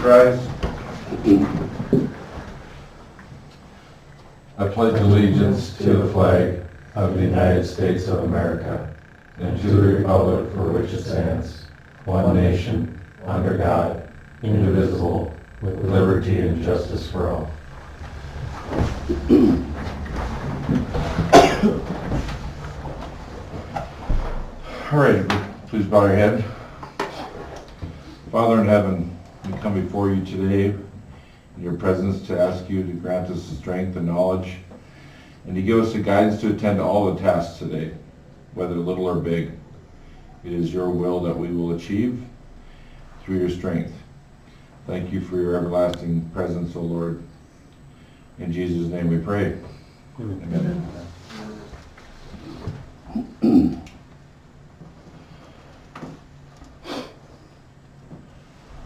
rise. I pledge allegiance to the flag of the United States of America and to the republic for which it stands, one nation, under God, indivisible, with liberty and justice for all. All right, please bow your head. Father in heaven, we come before you today in your presence to ask you to grant us the strength and knowledge and to give us the guidance to attend to all the tasks today, whether little or big. It is your will that we will achieve through your strength. Thank you for your everlasting presence, O Lord. In Jesus' name we pray. Amen.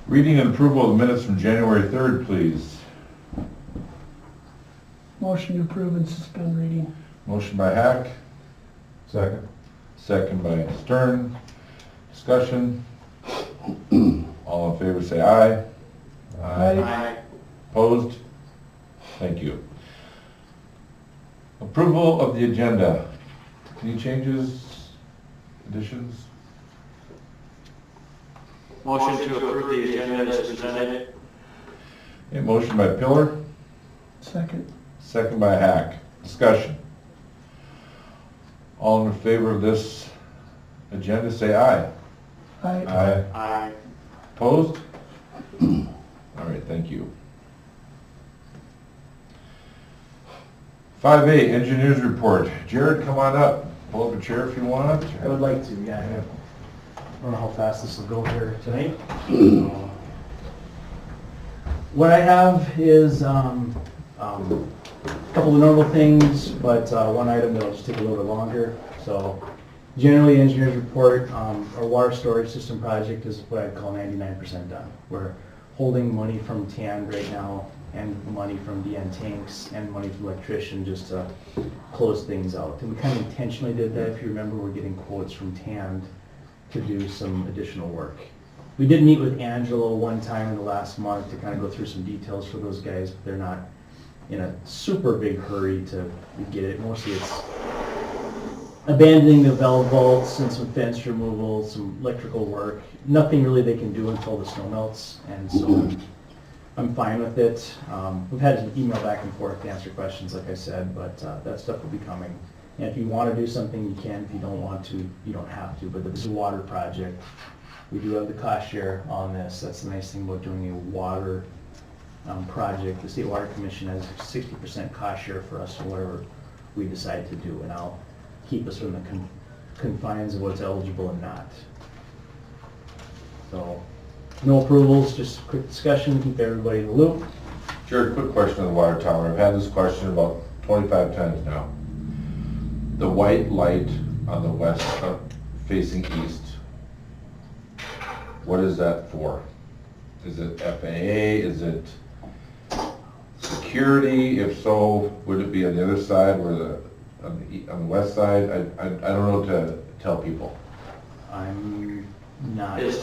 Reading and approval of the minutes from January 3rd, please. Motion to approve and suspend reading. Motion by Hack. Second. Second by Stern. Discussion. All in favor say aye. Aye. Opposed? Thank you. Approval of the agenda. Any changes, additions? Motion to approve the agenda as presented. A motion by Pillar, Second. second by Hack. Discussion. All in favor of this agenda say aye. Aye. Aye. Opposed? All right, thank you. 5A, engineers report. Jared, come on up. Pull up a chair if you want. I would like to, yeah. I don't know how fast this will go here tonight. What I have is a couple of normal things, but one item that'll just take a little bit longer. So generally, engineers report, our water storage system project is what I'd call 99% done. We're holding money from TAND right now and money from DN tanks and money from electrician just to close things out. And we kind of intentionally did that. If you remember, we're getting quotes from TAND to do some additional work. We did meet with Angelo one time in the last month to kind of go through some details for those guys, but they're not in a super big hurry to get it. Mostly it's abandoning the valve vaults and some fence removal, some electrical work. Nothing really they can do until the snow melts, and so I'm fine with it. We've had an email back and forth to answer questions, like I said, but that stuff will be coming. And if you want to do something, you can. If you don't want to, you don't have to. But this is a water project. We do have the cost share on this. That's the nice thing about doing a water project. The State Water Commission has 60% cost share for us for whatever we decide to do, and I'll keep us from the confines of what's eligible and not. So, no approvals, just a quick discussion, keep everybody in the loop. Jared, quick question on the water tower. I've had this question about 25 times now. The white light on the west facing east, what is that for? Is it FAA? Is it security? If so, would it be on the other side where on the west side? I don't know what to tell people. I'm not. Is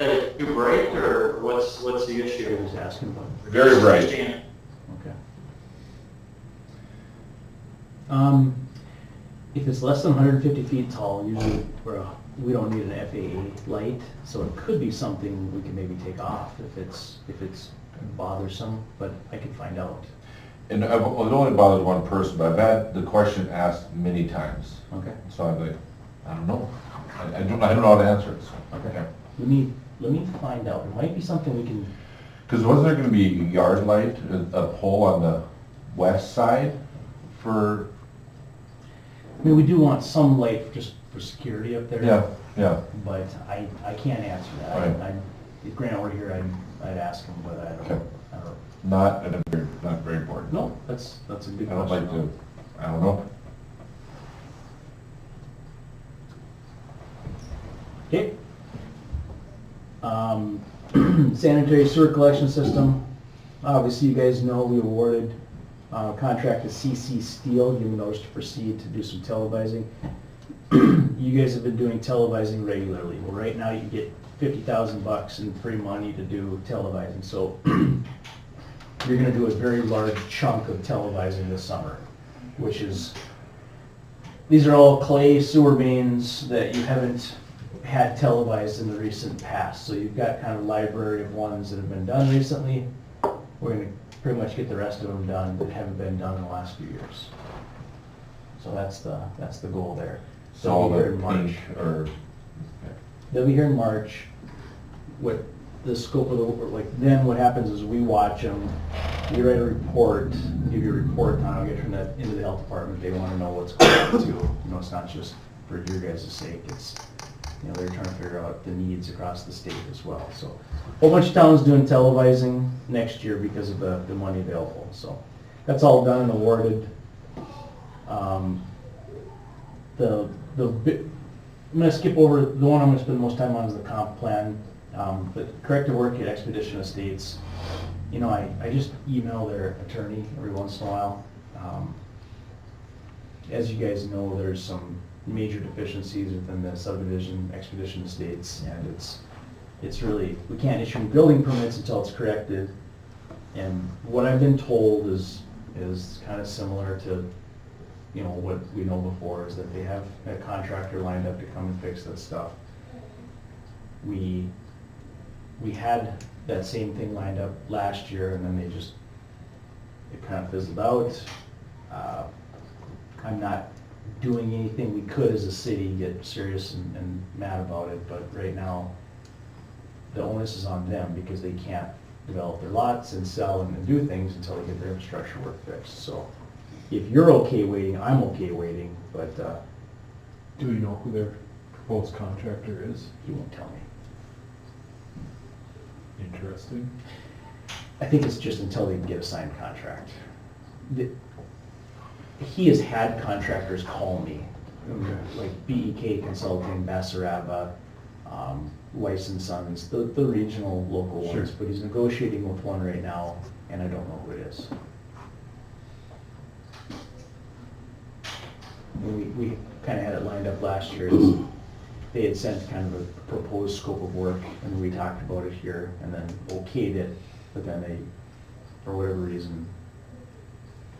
it too bright, or what's the issue? I was asking about. Very bright. Okay. If it's less than 150 feet tall, usually we don't need an FAA light, so it could be something we can maybe take off if it's bothersome, but I can find out. And I've only bothered one person, but I've had the question asked many times. Okay. So I'm like, I don't know. I don't know how to answer it. So. Okay. Let me find out. It might be something we can. Because wasn't there going to be a yard light, a pole on the west side for? I mean, we do want some light just for security up there. Yeah. But I can't answer that. Right. If Grant were here, I'd ask him, but I don't know. Not very important. No, that's a good question. I don't like to. I don't know. Okay. Sanitary sewer collection system. Obviously, you guys know we awarded contract to CC Steel, giving notice to proceed to do some televising. You guys have been doing televising regularly. Well, right now you get $50,000 in free money to do televising, so you're gonna do a very large chunk of televising this summer, which is, these are all clay sewer mains that you haven't had televised in the recent past. So you've got kind of a library of ones that have been done recently. We're gonna pretty much get the rest of them done that haven't been done in the last few years. So that's the goal there. So all They'll be here the in March. pink or, They'll be here in March. What the scope of the, like, then what happens is we watch them, you write a report, give you a report on, I'll get from that into the health department, they wanna know what's going on too. You know, it's not just for your guys' sake, it's, you know, they're trying to figure out the needs across the state as well, so. A whole bunch of towns doing televising next year because of the money available, so. That's all done and awarded. I'm gonna skip over, the one I'm gonna spend most time on is the comp plan. But corrective work at Expedition Estates, you know, I just email their attorney every once in a while. As you guys know, there's some major deficiencies within the subdivision, Expedition Estates, and it's really, we can't issue building permits until it's corrected. And what I've been told is kind of similar to, you know, what we know before, is that they have a contractor lined up to come and fix this stuff. We had that same thing lined up last year, and then it kind of fizzled out. I'm not doing anything we could as a city, get serious and mad about it, but right now, the onus is on them because they can't develop their lots and sell and do things until they get their infrastructure work fixed. So if you're okay waiting, I'm okay waiting, but Do we know who their proposed contractor is? he won't tell me. Interesting. I think it's just until they can get a signed contract. He has had contractors call me, like BEK Consulting, Basaraba, Weiss and Sons, the regional local ones, Sure. but he's negotiating with one right now, and I don't know who it is. We kind of had it lined up last year. They had sent kind of a proposed scope of work, and we talked about it here, and then okayed it, but then they, for whatever reason,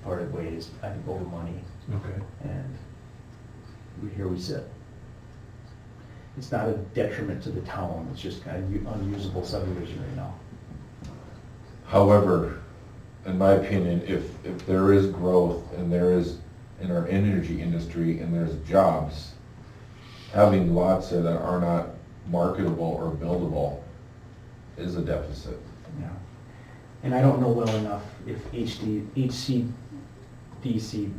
parted ways, I think over money, Okay. and here we sit. It's not a detriment to the town, it's just kind of unusable subdivision right now. however, in my opinion, if there is growth and there is in our energy industry and there's jobs, having lots that are not marketable or buildable is a deficit. Yeah. And I don't know well enough if HCDC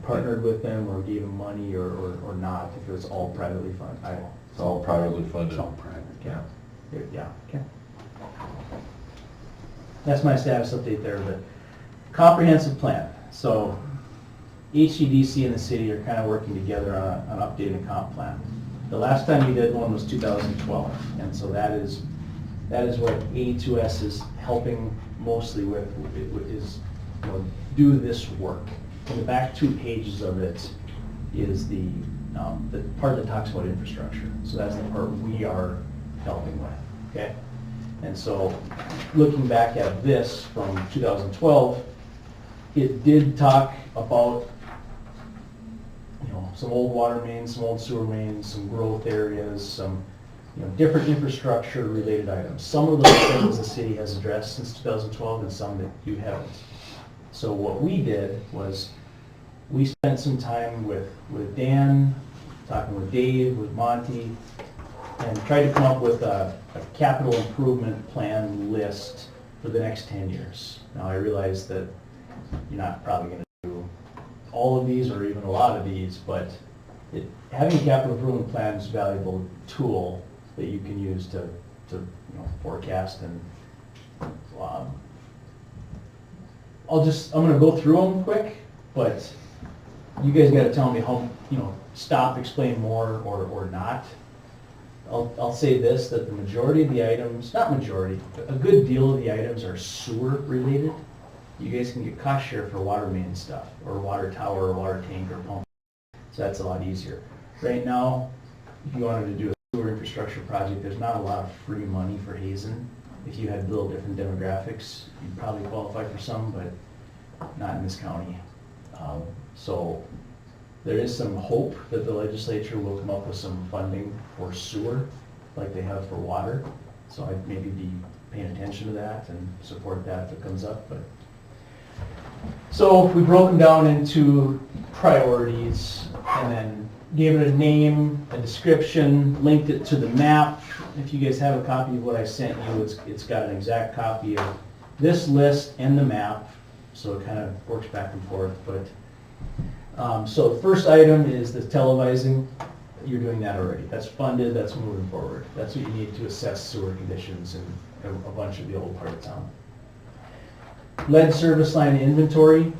partnered with them or gave them money or not, if it was all privately funded. It's all privately funded. It's all private, yeah. Yeah, okay. That's my status update there, but comprehensive plan. So HCDC and the city are kind of working together on updating the comp plan. The last time we did one was 2012, and so that is what A2S is helping mostly with, is, you know, do this work. In the back 2 pages of it is the part that talks about infrastructure. So that's the part we are helping with, okay? And so, looking back at this from 2012, it did talk about, you know, some old water mains, some old sewer mains, some growth areas, some, you know, different infrastructure related items. Some of those things the city has addressed since 2012 and some that you haven't. So what we did was, we spent some time with Dan, talking with Dave, with Monty, and tried to come up with a capital improvement plan list for the next 10 years. Now I realize that you're not probably going to do all of these or even a lot of these, but having a capital improvement plan is a valuable tool that you can use to you know, forecast and I'm gonna go through them quick, but you guys gotta tell me how, you know, stop, explain more, or not. I'll say this, that the majority of the items, not majority, a good deal of the items are sewer related. You guys can get cost share for water main stuff, or water tower, or water tank, or pump. So that's a lot easier. Right now, if you wanted to do a sewer infrastructure project, there's not a lot of free money for Hazen. If you had little different demographics, you'd probably qualify for some, but not in this county. So there is some hope that the legislature will come up with some funding for sewer, like they have for water. So I'd maybe be paying attention to that and support that if it comes up, but. So we broke them down into priorities and then gave it a name, a description, linked it to the map. If you guys have a copy of what I sent you, it's got an exact copy of this list and the map, so it kind of works back and forth. But so the first item is the televising. You're doing that already. That's funded, that's moving forward. That's what you need to assess sewer conditions in a bunch of the old part of town. Lead service line inventory.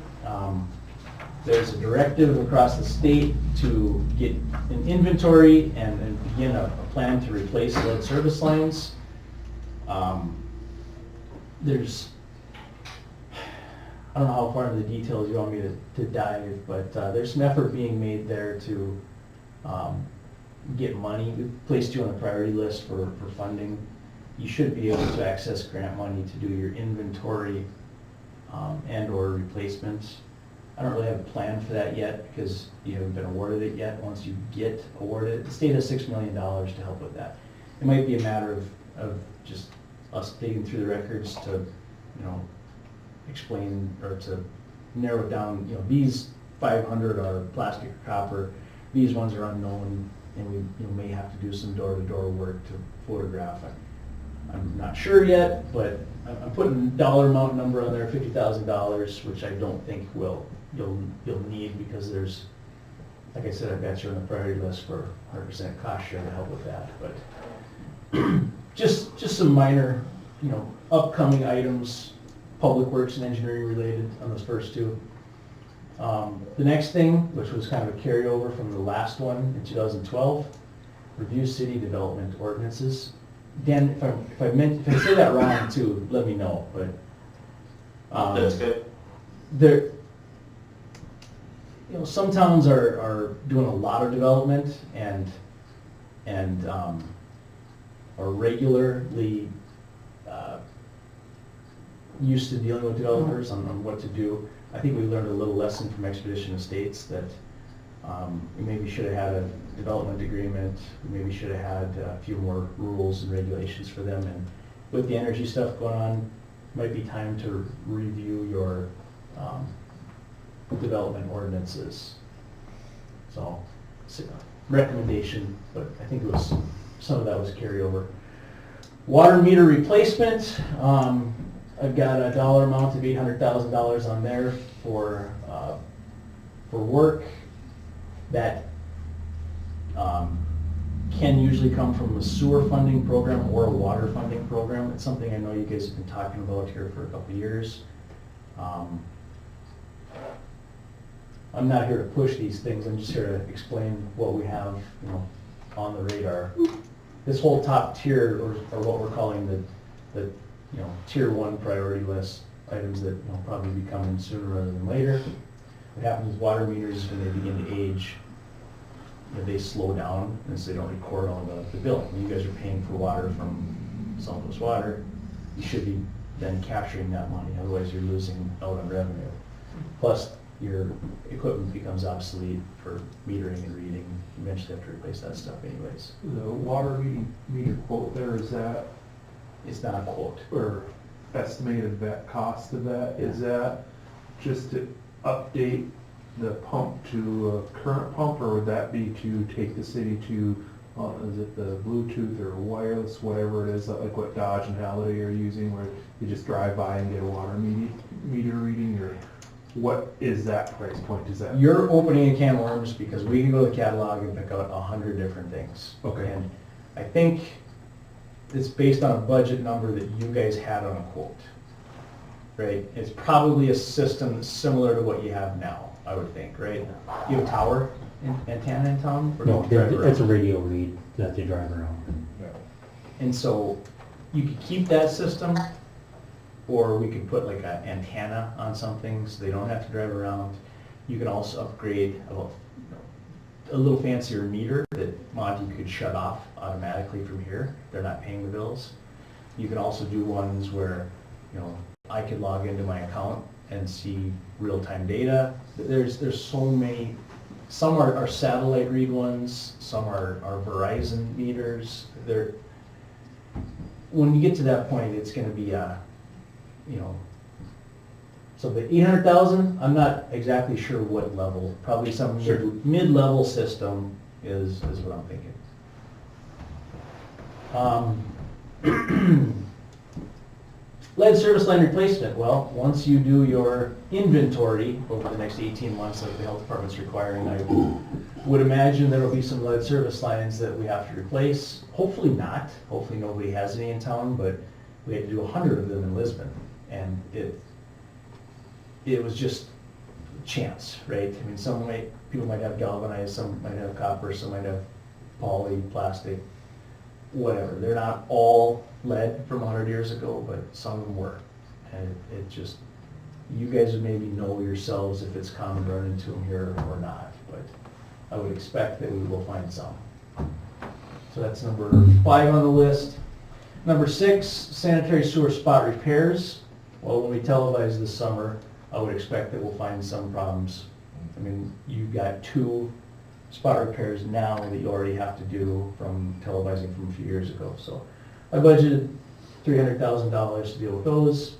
There's a directive across the state to get an inventory and begin a plan to replace lead service lines. There's, I don't know how far into the details you want me to dive, but there's some effort being made there to get money. We've placed you on the priority list for funding. You should be able to access grant money to do your inventory and or replacements. I don't really have a plan for that yet because you haven't been awarded it yet. Once you get awarded, the state has $6 million to help with that. It might be a matter of just us digging through the records to, explain or to narrow it down. These 500 are plastic or copper. These ones are unknown, and we may have to do some door-to-door work to photograph it. I'm not sure yet, but I'm putting dollar amount number on there, $50,000, which I don't think you'll need because there's, like I said, I've got you on the priority list for 100% cost share to help with that. But just some minor, upcoming items, public works and engineering related on those first two. The next thing, which was kind of a carryover from the last one in 2012, review city development ordinances. Dan, if I say that wrong too, let me know. But That's good. there, some towns are doing a lot of development and are regularly used to dealing with developers on what to do. I think we learned a little lesson from Expedition Estates that we maybe should have had a development agreement, we maybe should have had a few more rules and regulations for them, and with the energy stuff going on, it might be time to review your development ordinances. So, it's a recommendation, but I think it was, some of that was carryover. Water meter replacement, I've got a dollar amount of $800,000 on there for work that can usually come from a sewer funding program or a water funding program. It's something I know you guys have been talking about here for a couple of years. I'm not here to push these things, I'm just here to explain what we have, on the radar. This whole top tier, or what we're calling the tier 1 priority list, items that will probably be coming sooner rather than later. What happens with water meters when they begin to age, they slow down, and so they don't record all the billing. When you guys are paying for water from Southwest Water, you should be then capturing that money, otherwise you're losing out on revenue. Plus, your equipment becomes obsolete for metering and reading. You eventually have to replace that stuff anyways. The water meter quote there, is that, It's not a quote. or estimated that cost of that, is that just to update the pump to a current pump, or would that be to take the city to, is it the Bluetooth or wireless, whatever it is, like what Dodge and Halliday are using, where you just drive by and get a water meter reading, or what is that price point? Is that? You're opening a can of worms because we can go to the catalog and pick out 100 different things. Okay. And I think it's based on a budget number that you guys had on a quote, right? It's probably a system that's similar to what you have now, I would think, right? You have a tower antenna in town? Or No, do you drive around? it's a radio read that they drive around. And so you could keep that system, or we could put like an antenna on something so they don't have to drive around. You can also upgrade a little fancier meter that that Monty could shut off automatically from here. They're not paying the bills. You can also do ones where, you know, I could log into my account and see real-time data. There's so many, some are satellite read ones, some are Verizon meters. When you get to that point, it's gonna be you know, so the 800,000, I'm not exactly sure what level, probably some mid-level system is what I'm thinking. Lead service line replacement, well, once you do your inventory over the next 18 months like the health department's requiring, I would imagine there will be some lead service lines that we have to replace. Hopefully not, hopefully nobody has any in town, but we had to do 100 of them in Lisbon. And it was just chance, right? I mean, people might have galvanized, some might have copper, some might have poly, plastic, whatever. They're not all lead from 100 years ago, but some of them were. And it just, you guys would maybe know yourselves if it's common to run into them here or not, but I would expect that we will find some. So that's number 5 on the list. Number 6, sanitary sewer spot repairs. Well, when we televise this summer, I would expect that we'll find some problems. I mean, you've got 2 spot repairs now that you already have to do from televising from a few years ago. So I budgeted $300,000 to deal with those.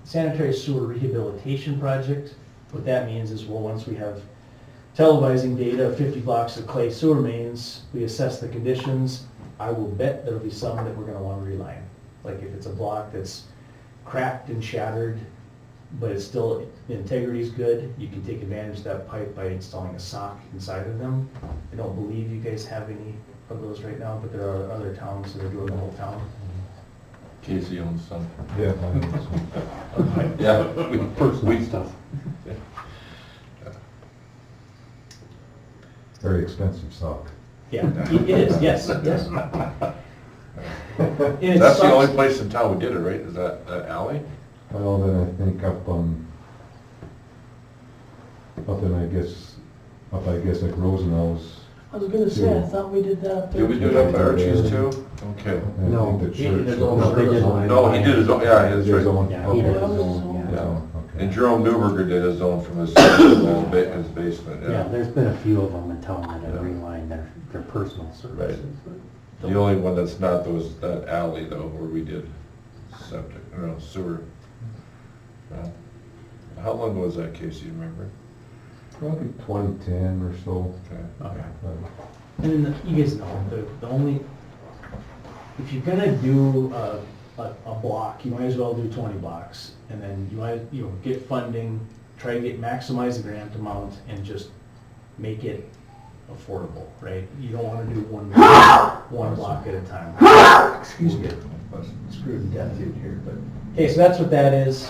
Sanitary sewer rehabilitation project. What that means is, well, once we have televising data of 50 blocks of clay sewer mains, we assess the conditions. I will bet there'll be some that we're gonna want to reline. Like if it's a block that's cracked and shattered, but it's still, the integrity's good, you can take advantage of that pipe by installing a sock inside of them. I don't believe you guys have any of those right now, but there are other towns that are doing the whole town. Casey owns some. Yeah. Yeah. Personal stuff. Very expensive sock. Yeah, it is, yes, yes. And it That's the only sucks. place in town we did it, right? Is that alley? Well, then I think up I guess like Rosenau's. I was gonna say, I thought we did that up there. Did we do it up at Archie's too? Okay. I No, think the he- church. there's only- they did one. No, he did his own, yeah, that's His right. own. Yeah, Okay, he did his his own, own. his own, And okay. Jerome Newberger did his own from his basement, Yeah, yeah. there's been a few of them in town that have Yeah. relined their personal services. The only one that's not was that alley though, where we did septic, sewer. Yeah. How long was that, Casey, you remember? Probably 2010 or so. Okay. Okay. Uh, And then you guys know, the only, if you're gonna do a block, you might as well do 20 blocks. And then you might, get funding, try to maximize the grant amount and just make it affordable, right? You don't wanna do one block at a time. Excuse me, screwed to death here, but, okay, so that's what that is.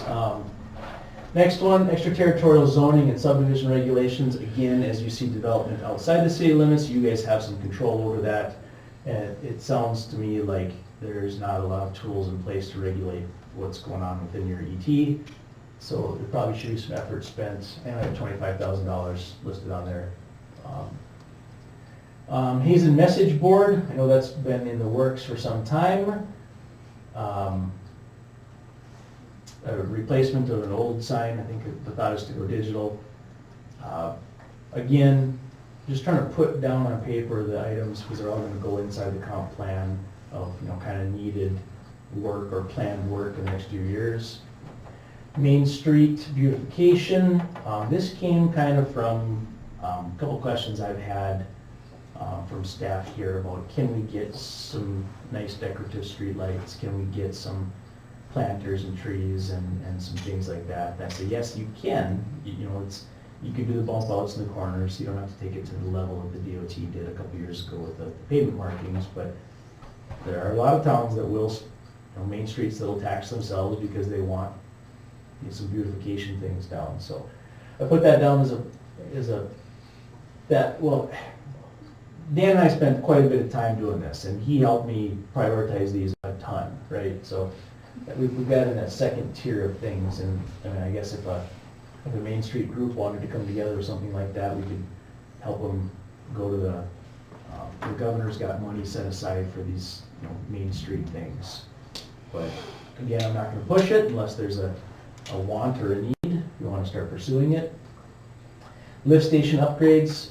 Next one, extraterritorial zoning and subdivision regulations. Again, as you see development outside the city limits, you guys have some control over that. And it sounds to me like there's not a lot of tools in place to regulate what's going on within your ET. So there probably should be some effort spent, and I have $25,000 listed on there. Hazen message board, I know that's been in the works for some time. A replacement of an old sign, I think the thought is to go digital. Again, just trying to put down on paper the items, because they're all gonna go inside the comp plan of, kind of needed work or planned work in the next few years. Main Street beautification, this came kind of from a couple questions I've had from staff here about, can we get some nice decorative street lights? Can we get some planters and trees and some things like that? I say, yes, you can. You can do the bump outs in the corners. You don't have to take it to the level that the DOT did a couple years ago with the pavement markings, but there are a lot of towns that will, main streets that'll tax themselves because they want some beautification things down. So I put that down Dan and I spent quite a bit of time doing this, and he helped me prioritize these a ton, right? So we've got in that second tier of things, and I guess if a Main Street group wanted to come together or something like that, we could help them go to the the governor's got money set aside for these, Main Street things. But again, I'm not gonna push it unless there's a want or a need, if you wanna start pursuing it. Lift station upgrades,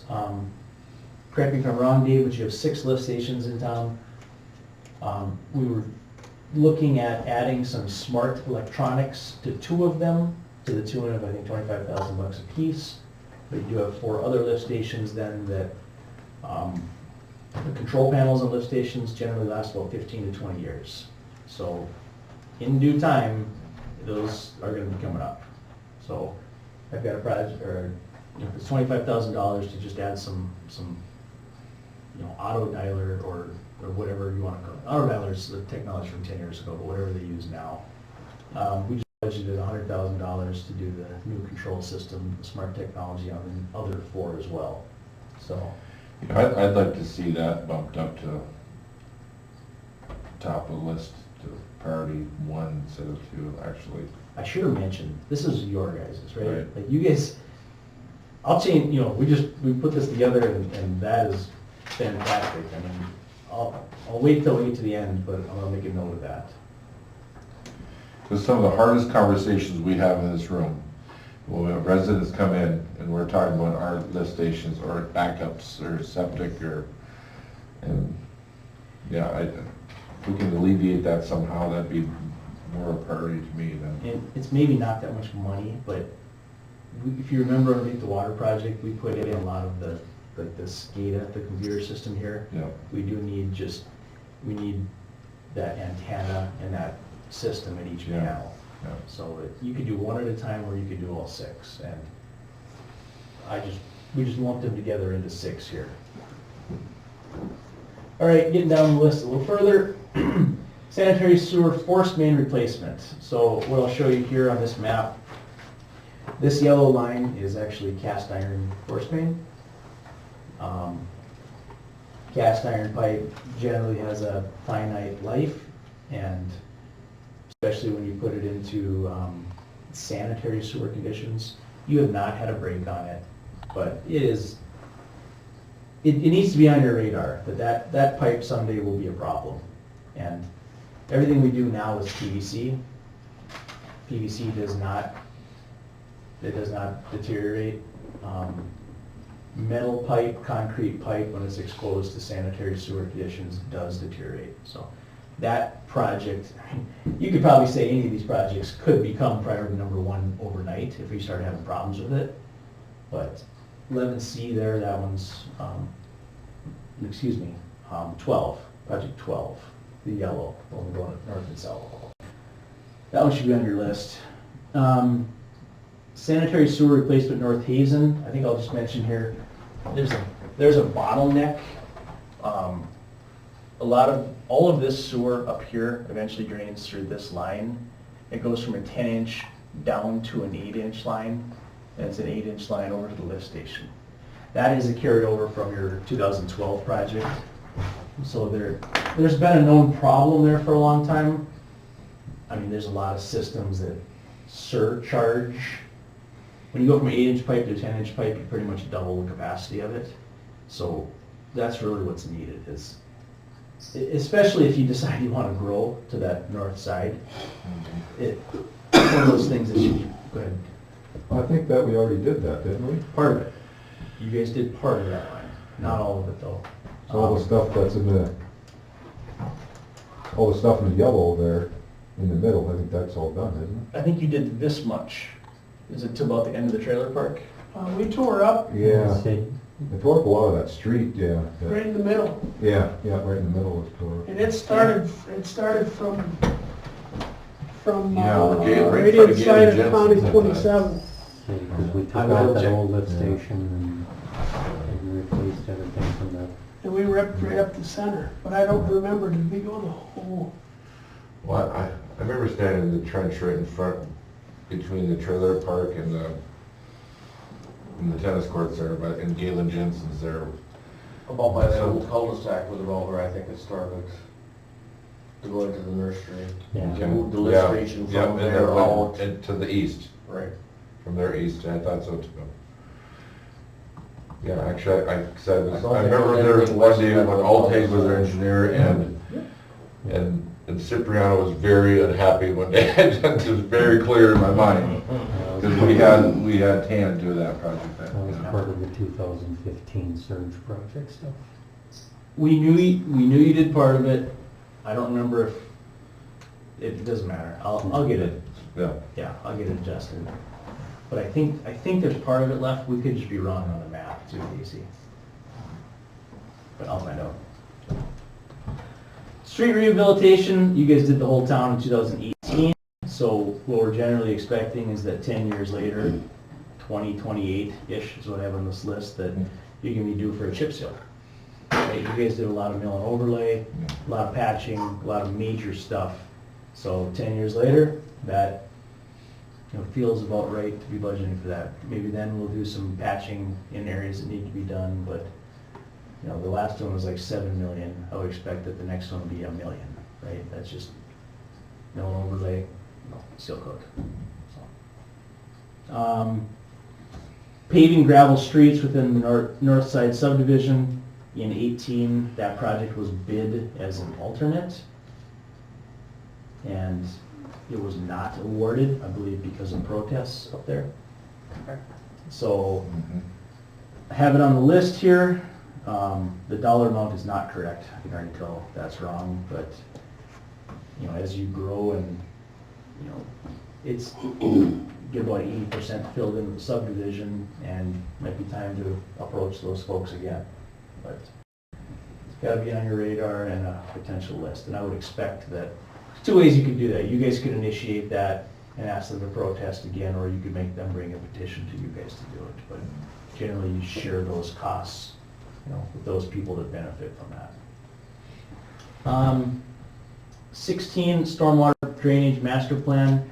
correct me if I'm wrong, Dave, but you have 6 lift stations in town. We were looking at adding some smart electronics to 2 of them, to the tune of, I think, $25,000 a piece. But you do have 4 other lift stations then that, the control panels on lift stations generally last about 15 to 20 years. So in due time, those are gonna be coming up. So I've got a project, or, it's $25,000 to just add some, auto dialer or whatever you wanna call it. Auto dialer's the technology from 10 years ago, but whatever they use now. We just budgeted $100,000 to do the new control system, the smart technology on the other 4 as well. So, I'd like to see that bumped up to top of the list, to priority 1 instead of 2, actually. I should have mentioned, this is your guys', right? Right. Like you guys, I'll change, we put this together and that is fantastic. I mean, I'll wait till we get to the end, but I'm gonna make a note of that. Because some of the hardest conversations we have in this room, when residents come in and we're talking about our lift stations or backups or septic and if we can alleviate that somehow, that'd be more a priority to me than. And it's maybe not that much money, but if you remember underneath the water project, we put in a lot of the SCADA, the computer system here. Yeah. We need that antenna and that system in each Yeah. panel. Yeah. So you could do 1 at a time, or you could do all 6, and we just lumped them together into 6 here. All right, getting down the list a little further, sanitary sewer forced main replacement. So what I'll show you here on this map, this yellow line is actually cast iron forced main. Cast iron pipe generally has a finite life, and especially when you put it into sanitary sewer conditions, you have not had a break on it, but it needs to be on your radar, that pipe someday will be a problem. And everything we do now is PVC. PVC does not deteriorate. Metal pipe, concrete pipe, when it's exposed to sanitary sewer conditions, does deteriorate. So that project, you could probably say any of these projects could become priority number 1 overnight if we start having problems with it. But 11C there, that one's, 12, project 12, the yellow, the one going north and south. That one should be on your list. Sanitary sewer replacement North Hazen, I think I'll just mention here, there's a bottleneck. All of this sewer up here eventually drains through this line. It goes from a 10-inch down to an 8-inch line, and it's an 8-inch line over to the lift station. That is a carryover from your 2012 project. So there's been a known problem there for a long time. I mean, there's a lot of systems that surcharge. When you go from an 8-inch pipe to a 10-inch pipe, you pretty much double the capacity of it. So that's really what's needed, is, especially if you decide you want to grow to that north side. It's one of those things that you, go ahead. I think that we already did that, didn't we? Part of it. You guys did part of that line, not all of it though. So all the stuff that's all the stuff in the yellow there, in the middle, I think that's all done, isn't I think you did this much. Is it to about the end of the trailer park? We tore up it? Yeah, Say, they tore up a lot of that street, yeah. right in the middle, Yeah, right in the middle was tore up. and it started from Yeah, right in front right of inside of Jensen's County that 27. because we took I will out that check. old lift station and replaced everything from that. And we ripped right up the center, but I don't remember, did we go the whole? Well, I remember standing in the trench right in front, between the trailer park and the tennis courts there, and Galen Jensen's there. About by that old cul-de-sac was about where I think it started to go into the nursery. Yeah. They moved the lift Yeah, station yeah, from and there then went out. to the east, Right. from their east, I thought so too. Yeah, actually, I said, I don't I think remember there's there anything one west day of that when road. Alteg was their engineer and Cipriano was very unhappy one day. It was very clear in my mind. Because we had Tan do that project That then. was you know. part of the 2015 surge project stuff. We knew you did part of it. I don't remember if, it doesn't matter. I'll get it. Yeah. I'll get it adjusted. But I think there's part of it left. We could just be wrong on the map too, Casey. But I'll find out. Street rehabilitation, you guys did the whole town in 2018. So what we're generally expecting is that 10 years later, 2028-ish is what I have on this list, that you're gonna be due for a chip seal. Right? You guys did a lot of mill and overlay, a lot of patching, a lot of major stuff. So 10 years later, that, you know, feels about right to be budgeting for that. Maybe then we'll do some patching in areas that need to be done, but, you know, the last one was like 7 million. I would expect that the next one will be 1 million, right? That's just mill and overlay, seal coat. So. Paving gravel streets within the north side subdivision. In 18, that project was bid as an alternate. And it was not awarded, I believe, because of protests up there. So, I have it on the list here. The dollar amount is not correct. I can already tell that's wrong, but, you know, as you grow and, you know, it's, get about 80% filled in the subdivision, and might be time to approach those folks again. But it's gotta be on your radar and a potential list, and I would expect that, two ways you could do that. You guys could initiate that and ask them to protest again, or you could make them bring a petition to you guys to do it. But generally, you share those costs, you know, with those people that benefit from that. 16, stormwater drainage master plan.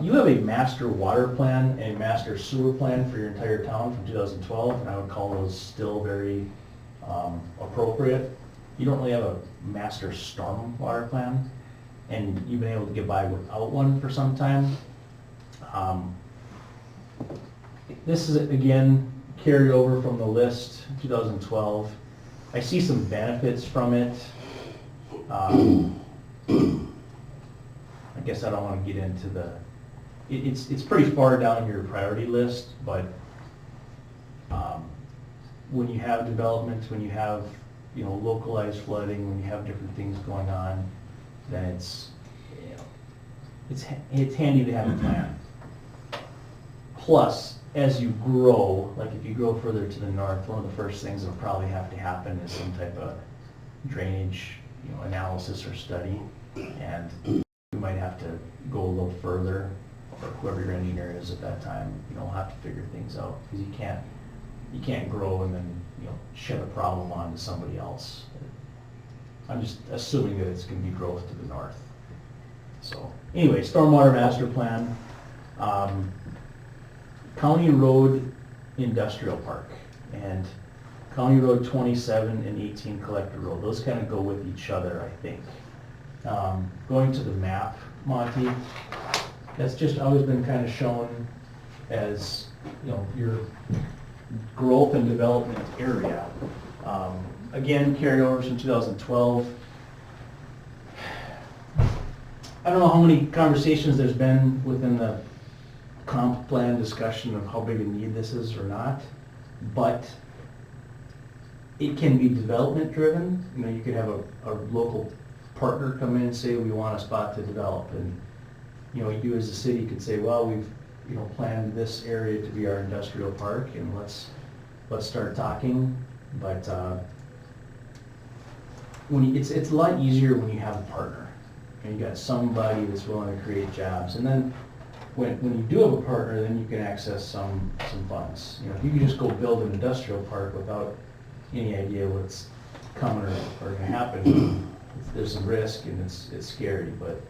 You have a master water plan and a master sewer plan for your entire town from 2012, and I would call those still very appropriate. You don't really have a master stormwater plan, and you've been able to get by without one for some time. This is, again, carried over from the list, 2012. I see some benefits from it. I guess I don't want to get into the, it's pretty far down your priority list, but when you have development, when you have, you know, localized flooding, when you have different things going on, then it's, you know, it's handy to have a plan. Plus, as you grow, like if you grow further to the north, one of the first things that'll probably have to happen is some type of drainage, you know, analysis or study, and you might have to go a little further, or whoever your engineer is at that time, you know, have to figure things out, because you can't grow and then, you know, shed a problem onto somebody else. I'm just assuming that it's gonna be growth to the north. So, anyway, stormwater master plan, County Road Industrial Park, and County Road 27 and 18 Collector Road, those kind of go with each other, I think. Going to the map, Monty, that's just always been kind of shown as, you know, your growth and development area. Again, carryovers from 2012. I don't know how many conversations there's been within the comp plan discussion of how big a need this is or not, but it can be development driven. You know, you could have a local partner come in and say, we want a spot to develop, and, you know, you as a city could say, well, we've, you know, planned this area to be our industrial park, and let's start talking. But it's a lot easier when you have a partner, and you got somebody that's willing to create jobs, and then when you do have a partner, then you can access some funds. You know, if you can just go build an industrial park without any idea what's coming or gonna happen, there's some risk and it's scary. But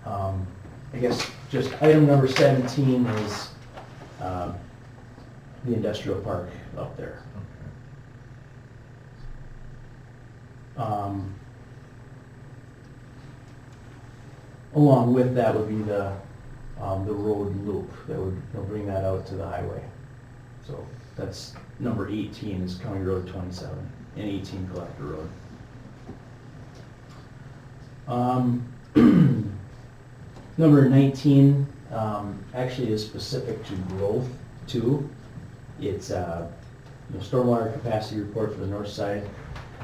I guess just item number 17 is the industrial park up there. Along with that would be the road loop that would, you know, bring that out to the highway. So that's number 18 is County Road 27 and 18 Collector Road. Number 19 actually is specific to growth too. It's stormwater capacity report for the north side.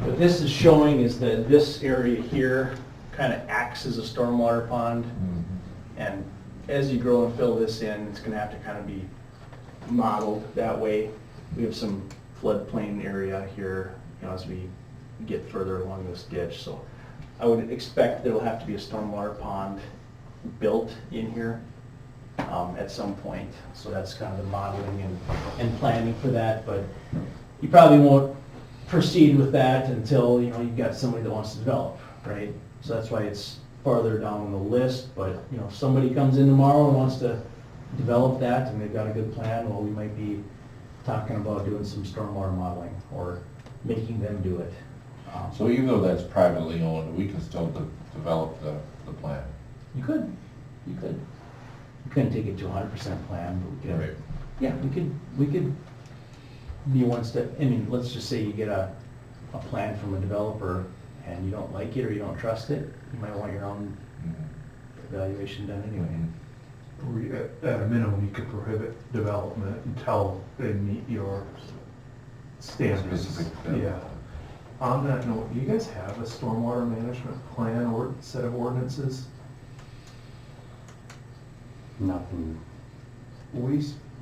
What this is showing is that this area here kind of acts as a stormwater pond. And as you grow and fill this in, it's gonna have to kind of be modeled that way. We have some floodplain area here, as we get further along this ditch. So I would expect there'll have to be a stormwater pond built in here at some point. So that's kind of the modeling and planning for that, but you probably won't proceed with that until, you've got somebody that wants to develop, right? So that's why it's farther down on the list, but, if somebody comes in tomorrow and wants to develop that and they've got a good plan, well, we might be talking about doing some stormwater modeling or making them do it. So even though that's privately owned, we can still develop the plan. You could. You couldn't take it to 100% plan, but we could. Right. Yeah, we could be one step, let's just say you get a plan from a developer and you don't like it or you don't trust it, you might want your own evaluation done anyway. Or at a minimum, you could prohibit development until they meet your standards. Specific, Yeah. On that note, do you guys have a stormwater management plan or set of ordinances? Nothing.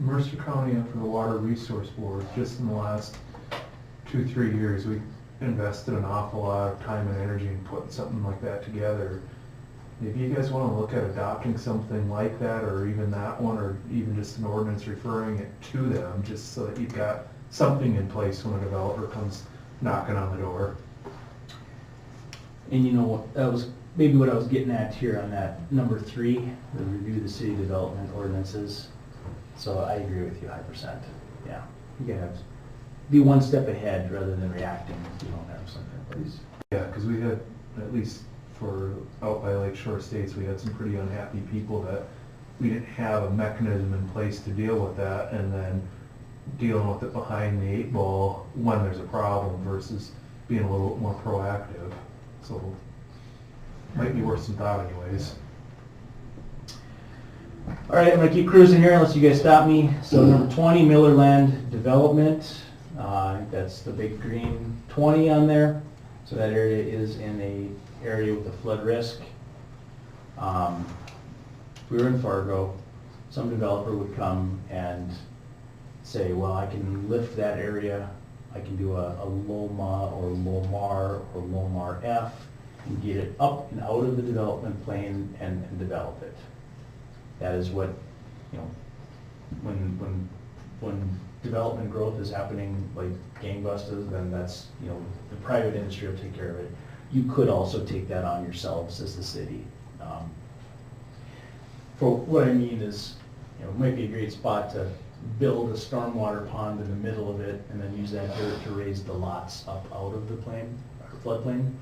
Mercer County and for the Water Resource Board, just in the last 2-3 years, we invested an awful lot of time and energy in putting something like that together. If you guys want to look at adopting something like that, or even that one, or even just an ordinance referring it to them, just so that you've got something in place when a developer comes knocking on the door. And that was maybe what I was getting at here on that number 3, the review the city development ordinances. So I agree with you 100%. Yeah, you gotta be one step ahead rather than reacting if you don't have something in place. Yeah, because we had, at least for out by Lake Shore Estates, we had some pretty unhappy people that we didn't have a mechanism in place to deal with that, and then dealing with it behind the 8 ball when there's a problem versus being a little more proactive. So might be worth some thought anyways. All right, I'm gonna keep cruising here unless you guys stop me. So number 20, Millerland Development. I think that's the big green 20 on there. So that area is in a area with a flood risk. If we were in Fargo, some developer would come and say, well, I can lift that area, I can do a LOMA or LOMAR or LOMAR F and get it up and out of the development plane and develop it. That is what, when development growth is happening like gangbusters, then that's, the private industry will take care of it. You could also take that on yourselves as the city. For what I mean is, it might be a great spot to build a stormwater pond in the middle of it and then use that dirt to raise the lots up out of the plain, or floodplain.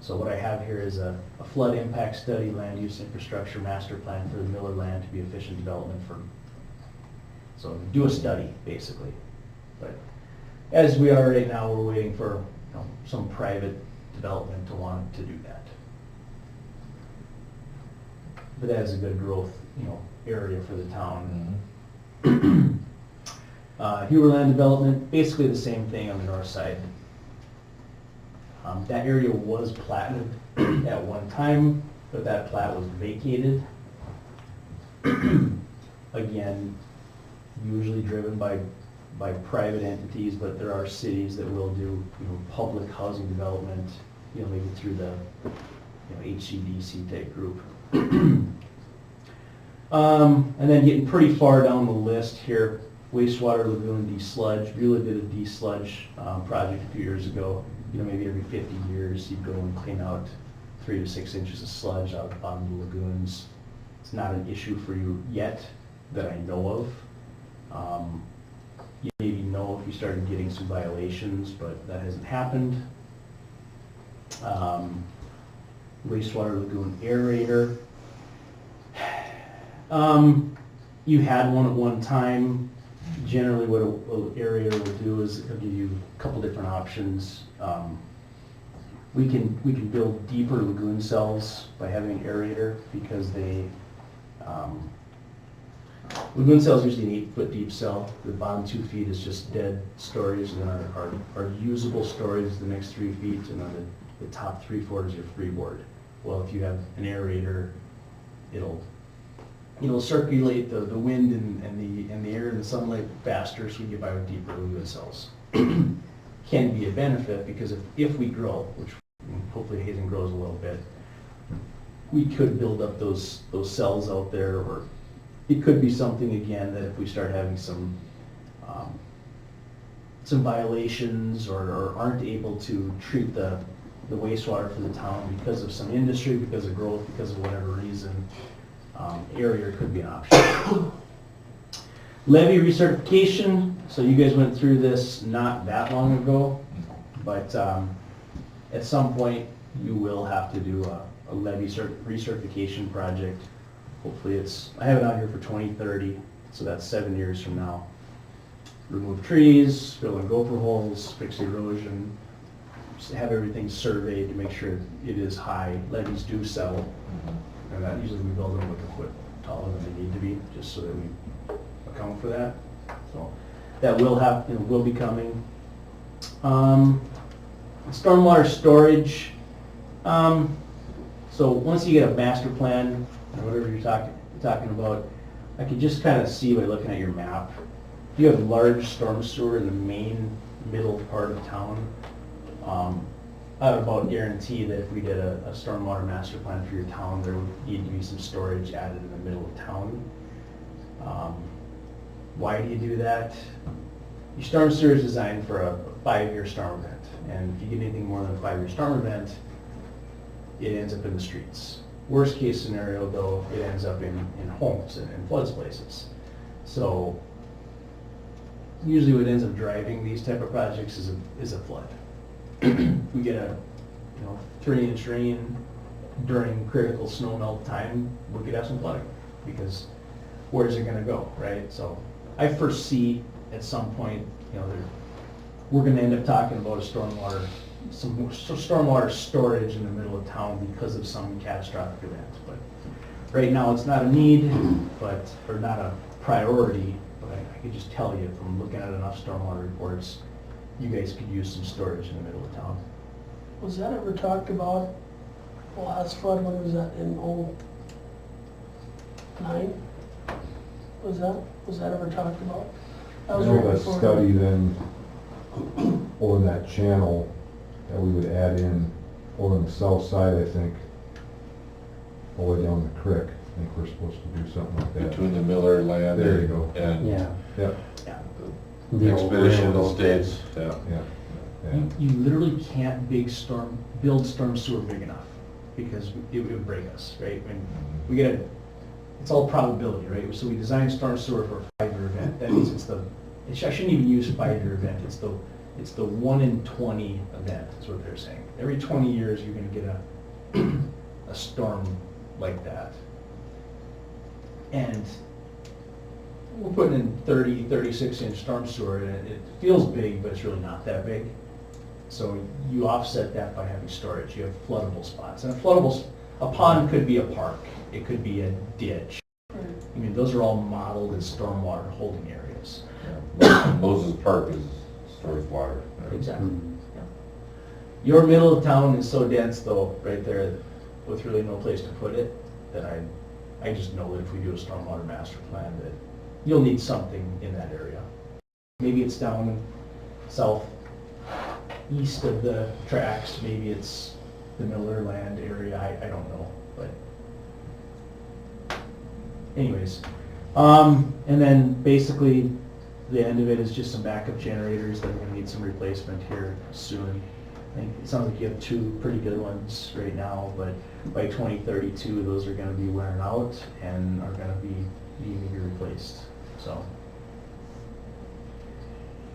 So what I have here is a flood impact study, land use infrastructure master plan for the Miller land to be efficient development for. So do a study, basically. But as we are right now, we're waiting for some private development to want to do that. But that is a good growth, area for the town. Huberland development, basically the same thing on the north side. That area was platted at one time, but that plat was vacated. Again, usually driven by private entities, but there are cities that will do, public housing development, maybe through the, HCDC type group. And then getting pretty far down the list here, wastewater lagoon desludge. Beulah did a desludge project a few years ago. Maybe every 50 years you'd go and clean out 3 to 6 inches of sludge out on the lagoons. It's not an issue for you yet that I know of. You maybe know if you started getting some violations, but that hasn't happened. Wastewater lagoon aerator. You had one at one time. Generally, what a aerator will do is it'll give you a couple different options. We can build deeper lagoon cells by having an aerator because lagoon cells usually an 8-foot deep cell. The bottom 2 feet is just dead storage, and then our usable storage is the next 3 feet, and then the top 3/4 is your freeboard. Well, if you have an aerator, it'll circulate the wind and the air and the sunlight faster, so we get by with deeper lagoon cells. Can be a benefit because if we grow, which hopefully Hazen grows a little bit, we could build up those cells out there, or it could be something again that if we start having some violations or aren't able to treat the wastewater for the town because of some industry, because of growth, because of whatever reason, aerator could be an option. Levy recertification, so you guys went through this not that long ago, but at some point you will have to do a levy recertification project. Hopefully I have it out here for 2030, so that's 7 years from now. Remove trees, fill in gopher holes, fix erosion, just have everything surveyed to make sure it is high. Levees do settle, and that usually we build them like a foot taller than they need to be, just so that we account for that. So that will be coming. Stormwater storage. So once you get a master plan, or whatever you're talking about, I can just kind of see by looking at your map. If you have large storm sewer in the main middle part of town, I would about guarantee that if we did a stormwater master plan for your town, there would need to be some storage added in the middle of town. Why do you do that? Your storm sewer is designed for a 5-year storm event, and if you get anything more than a 5-year storm event, it ends up in the streets. Worst case scenario though, it ends up in homes and in floods places. So usually what ends up driving these type of projects is a flood. If we get a 3-inch rain during critical snow melt time, we could have some flooding, because where's it gonna go, right? So I foresee at some point, we're gonna end up talking about some stormwater storage in the middle of town because of some catastrophic event. But right now, it's not a need, or not a priority, but I could just tell you from looking at enough stormwater reports, you guys could use some storage in the middle of town. Was that ever talked about last flood? When was that, in '09? Was that ever talked about? That was There right was a before. study then over that channel that we would add in over on the south side, I think, all the way down the creek. I think we're supposed to do something like that. Between the Miller land There you go. and Yeah. Yep, The old Expedition railroad. Estates, yeah. yeah. You literally can't build storm sewer big enough, because it would break us, right? When we it's all probability, right? So we designed storm sewer for a 5-year event. That means I shouldn't even use 5-year event. It's the 1 in 20 event, is what they're saying. Every 20 years, you're gonna get a storm like that. And we're putting in 36-inch storm sewer, and it feels big, but it's really not that big. So you offset that by having storage. You have floodable spots. And a pond could be a park. It could be a ditch. I mean, those are all modeled as stormwater holding areas. Moses Park is storage water. Exactly. Mm. Your middle of town is so dense though, right there, with really no place to put it, that I just know that if we do a stormwater master plan, that you'll need something in that area. Maybe it's down southeast of the tracks, maybe it's the Miller land area, I don't know, but anyways. And then basically, the end of it is just some backup generators that are gonna need some replacement here soon. I think it sounds like you have 2 pretty good ones right now, but by 2032, those are gonna be wearing out and are gonna be needing to be replaced, so.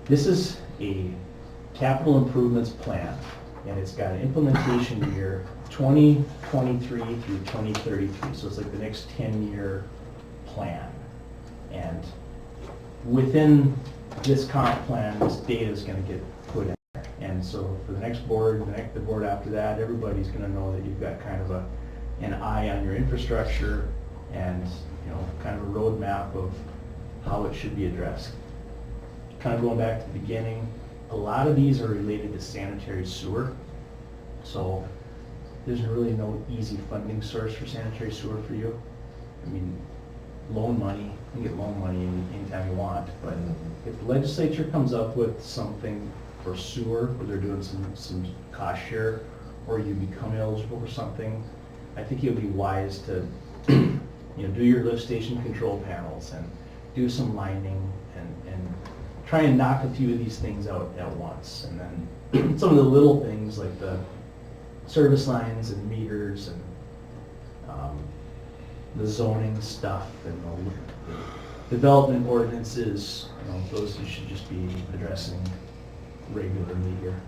This is a capital improvements plan, and it's got an implementation year 2023 through 2033, so it's like the next 10-year plan. And within this comp plan, this data is gonna get put in there. And so for the next board, the board after that, everybody's gonna know that you've got kind of an eye on your infrastructure and, you know, kind of a roadmap of how it should be addressed. Kind of going back to the beginning, a lot of these are related to sanitary sewer. So there's really no easy funding source for sanitary sewer for you. I mean, loan money, you can get loan money anytime you want, but if the legislature comes up with something for sewer, where they're doing some cost share, or you become eligible for something, I think it would be wise to, you know, do your lift station control panels and do some lining and try and knock a few of these things out at once. And then some of the little things like the service lines and meters and the zoning stuff and the development ordinances, you know, those you should just be addressing regularly here.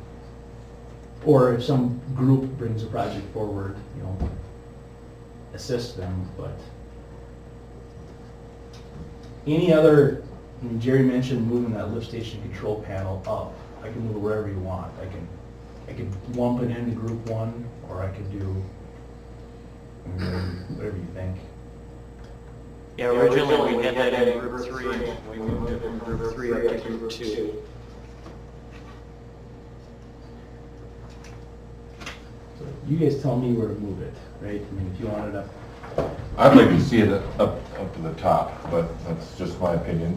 Or if some group brings a project forward, you know, assist them, but any other, I mean, Jerry mentioned moving that lift station control panel up. I can move it wherever you want. I can lump it into group one, or I could do whatever you think. Yeah, originally we had that in group 3, we moved it from group 3 up to group 2. So you guys tell me where to move it, right? I mean, if you want it up. I'd like to see it up to the top, but that's just my opinion.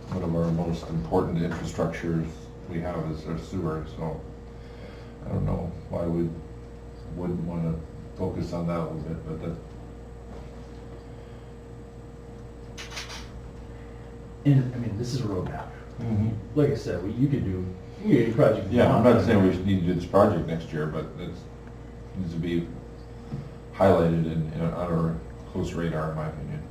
One of our most important infrastructures we have is our sewer, so I don't know why we wouldn't want to focus on that a little bit, but that. And, I mean, this is a roadmap. Like I said, you could do any project. you Yeah, I'm want. not saying we need to do this project next year, but it needs to be highlighted on our close radar, in my opinion.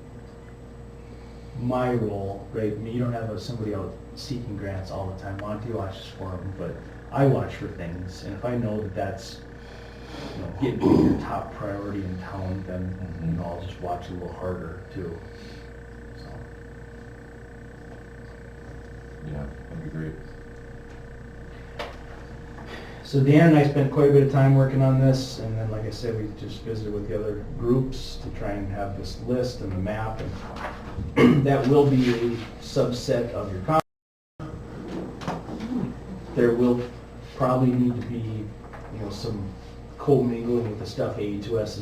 My role, right, I mean, you don't have somebody out seeking grants all the time. Monty watches for them, but I watch for things, and if I know that that's, you know, getting to be your top priority in town, then, you know, I'll just watch a little harder too. So, Yeah, that'd be great. So Dan and I spent quite a bit of time working on this, and then, like I said, we just visited with the other groups to try and have this list and the map, and that will be a subset of your comp. There will probably need to be, you know, some co-mingling with the stuff AE2S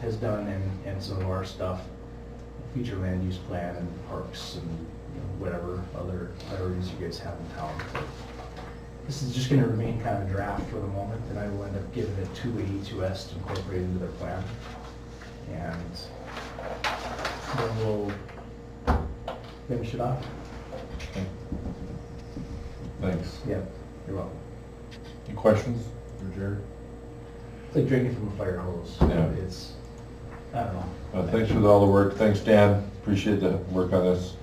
has done and some of our stuff, future land use plan and parks and, you know, whatever other priorities you guys have in town. This is just going to remain kind of a draft for the moment, and I will end up giving it to AE2S to incorporate into their plan. And then we'll finish it off. Thanks. Yeah, you're welcome. Any questions for Jared? It's like drinking from a fire hose. Yeah. It's, I don't know. Thanks for all the work. Thanks, Dan. Appreciate the work on this.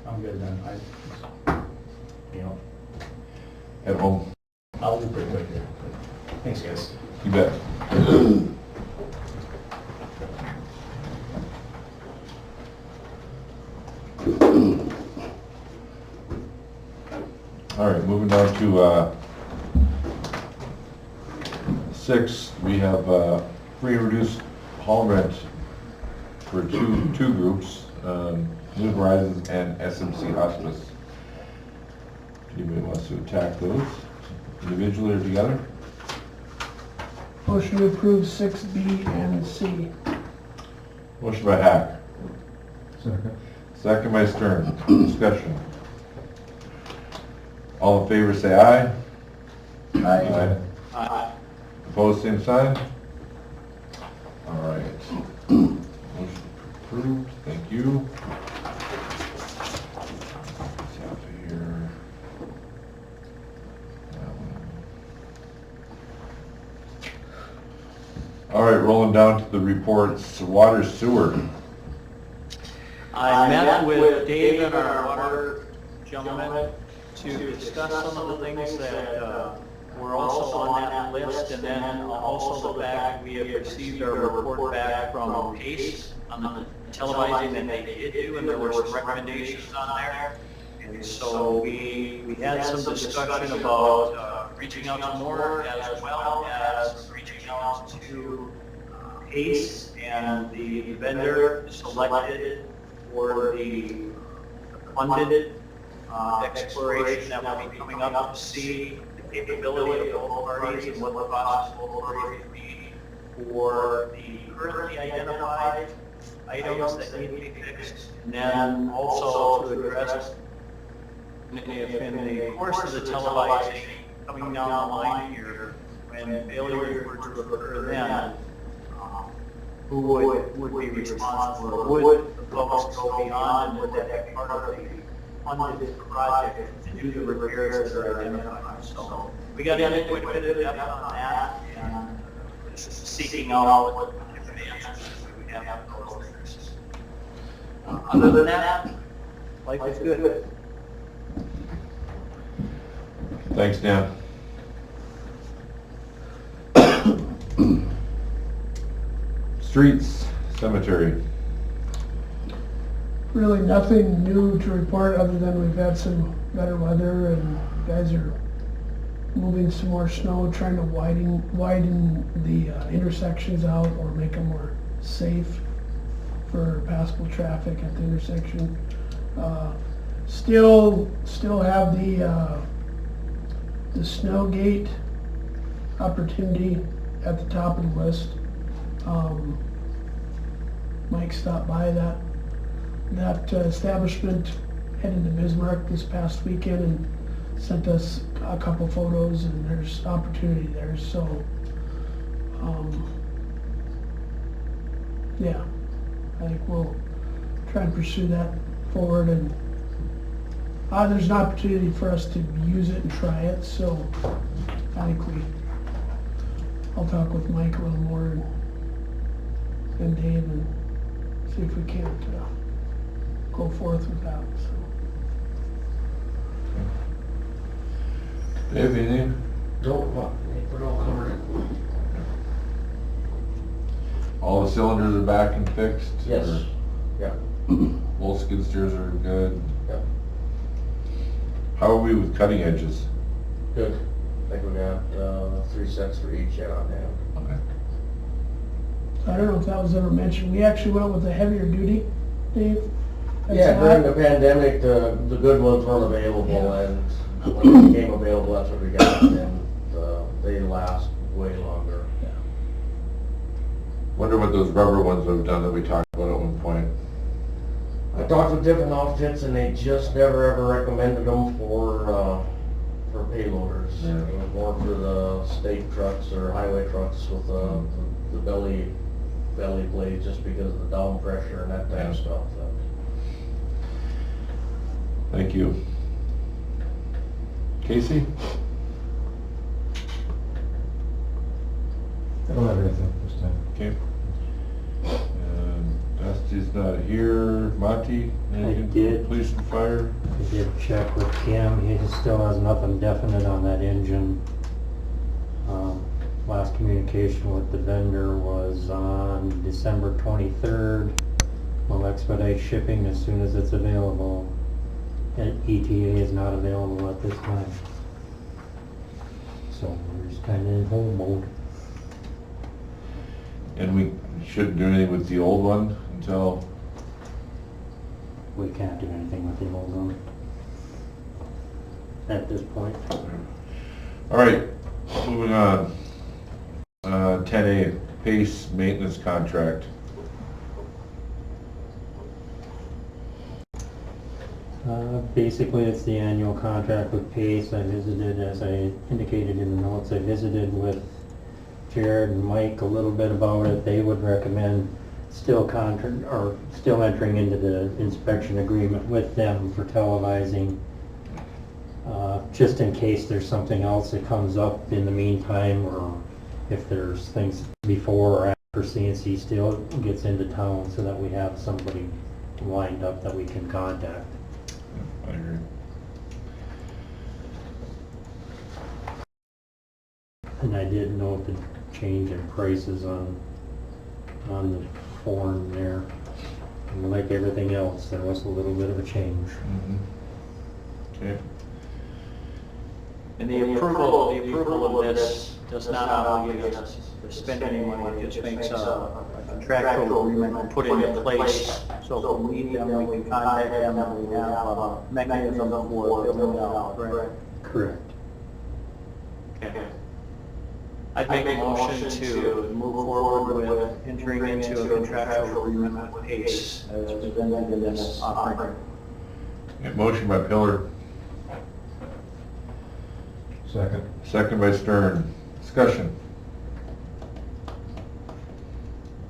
I'm good then. You know, At home. I'll be pretty quick here. Thanks, guys. You bet. All right, moving down to 6, we have free and reduced hall rent for two groups, New Horizons and SMC Hospice. If anybody wants to attack those individually or together? Motion to approve 6B and C. Motion by Hack, Second. second by Stern. Discussion. All in favor say aye. Aye. Opposed, same sign? All right. Motion approved, thank you. Let's see out here. That one. All right, rolling down to the reports, water sewer. I met with Dave and our water gentleman to discuss some of the things that were also on that list, and then also the fact we have received our report back from PACE on the televising that they did do, and there were some recommendations on there. And so we had some discussion about reaching out to more, as well as reaching out to PACE and the vendor selected for the funded exploration that will be coming up to see the capability of both parties and what the cost of both parties would be for the currently identified items that need to be fixed, and then also to address if in the course of the televising coming down the line here, when failure were to occur then, who would be responsible? Would the folks go beyond, and would that be part of the funded project to do the repairs that are identified? So we got into quite a bit of depth on that, and just seeking out what different answers we have for those things. Other than that, life is good. Thanks, Dan. Streets, cemetery. Really nothing new to report other than we've had some better weather and guys are moving some more snow, trying to widen the intersections out or make them more safe for passable traffic at the intersection. Still have the snow gate opportunity at the top of the list. Mike stopped by that establishment headed to Bismarck this past weekend and sent us a couple photos, and there's opportunity there, so yeah, I think we'll try and pursue that forward, and there's an opportunity for us to use it and try it, so I think I'll talk with Mike a little more and Dave and see if we can't go forth with that, so. Dave, anything? We're all covered. All the cylinders are back and fixed? Yes, or yeah, Both skid steers are good? Yep. How are we with cutting edges? good. I think we got 3 sets for each yet on hand. Okay. I don't know if that was ever mentioned, we actually went with a heavier duty, Dave? That's Yeah, during not- the pandemic, the good ones weren't available, and when they became available, that's what we got, and they last way longer. Wonder what those rubber ones would have done that we talked about at one point. I talked with different outfits, and they just never ever recommended them for payloaders. Yeah. It was more for the state trucks or highway trucks with the belly blades, just because of the down pressure and that type of stuff. Thank you. Casey? I don't have anything this time. Okay. And Dusty's not here. Monty? anything for did. Police and fire? I did check with Kim, he still has nothing definite on that engine. Last communication with the vendor was on December 23rd. We'll expedite shipping as soon as it's available. And ETA is not available at this time. So we're just kinda in hold mode. And we shouldn't do anything with the old one until, We can't do anything with the old one at this point. all right, moving on. 10A, PACE maintenance contract. Basically, it's the annual contract with PACE. I visited, as I indicated in the notes, I visited with Jared and Mike a little bit about it. They would recommend still entering into the inspection agreement with them for televising, just in case there's something else that comes up in the meantime, or if there's things before or after CNC still gets into town, so that we have somebody lined up that we can contact. I agree. And I did note the change in prices on the form there. And like everything else, there was a little bit of a change. Okay. And the approval of this does not obligate us to spend any money, it just makes a contractual agreement put into place. So if we need them, we can contact them, and we have a mechanism for billing out, correct? Correct. Okay. I'd make a motion to move forward with entering into a contractual agreement with PACE as presented in this offering. Okay, motion by Pillar, Second. second by Stern. Discussion.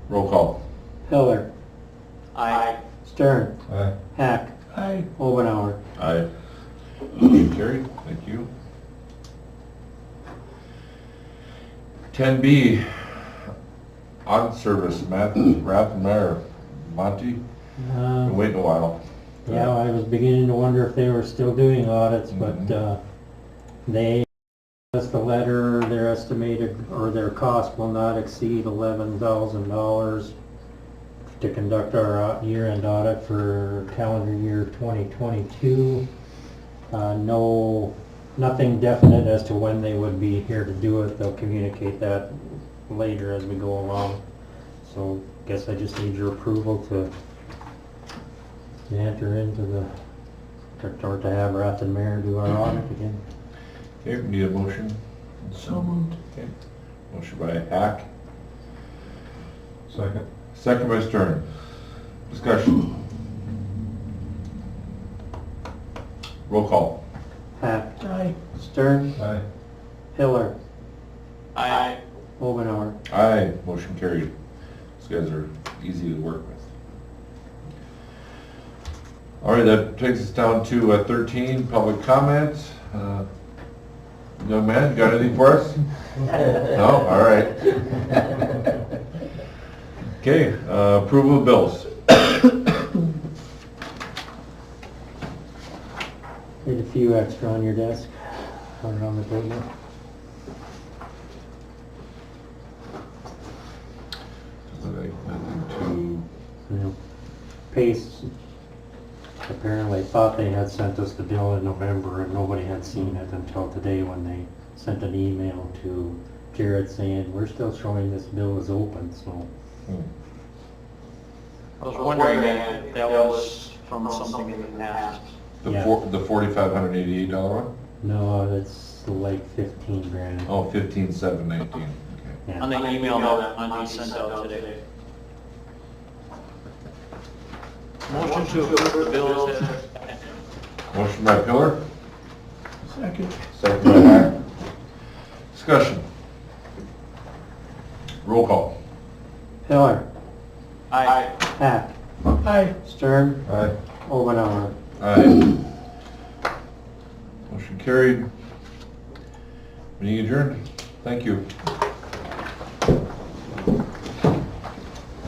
Roll call. Pillar, Aye. Stern, Aye. Hack, I, Omenauer. Aye. Motion carried. Thank you. 10B, audit service, Matt Rathmeyer. Monty, been waiting a while. Yeah, I was beginning to wonder if they were still doing audits, but they us the letter, their estimated, or their cost will not exceed $11,000 to conduct our year-end audit for calendar year 2022. Nothing definite as to when they would be here to do it. They'll communicate that later as we go along. So guess I just need your approval to enter into the, or to have Rath and Mayor do our audit again. Okay, we need a motion. so moved. Okay. Motion by Hack, Second. second by Stern. Discussion. Roll call. Hack, I, Stern, Aye. Hiller, Aye. Omenauer. Aye, motion carried. These guys are easy to work with. All right, that takes us down to 13, public comments. Young man, you got anything for us? No? All right. Okay, approval of bills. Need a few extra on your desk, put it on the table. Nothing You know, Pace apparently thought they had sent us the bill in November and nobody had seen it until today when they sent an email to Jared saying, we're still showing this bill is open, so. I was wondering if that was from something in the past. The Yeah. the $4,588 one? No, it's like 15 grand. Oh, 15,719. Okay. Yeah. On the email that Monty sent out today. Motion to approve the bills as Motion by Pillar, second, second by Hack. Discussion. Roll call. Hiller, Aye. Hack, I. Stern, Aye. Omenauer. Aye. Motion carried. Meeting adjourned. Thank you.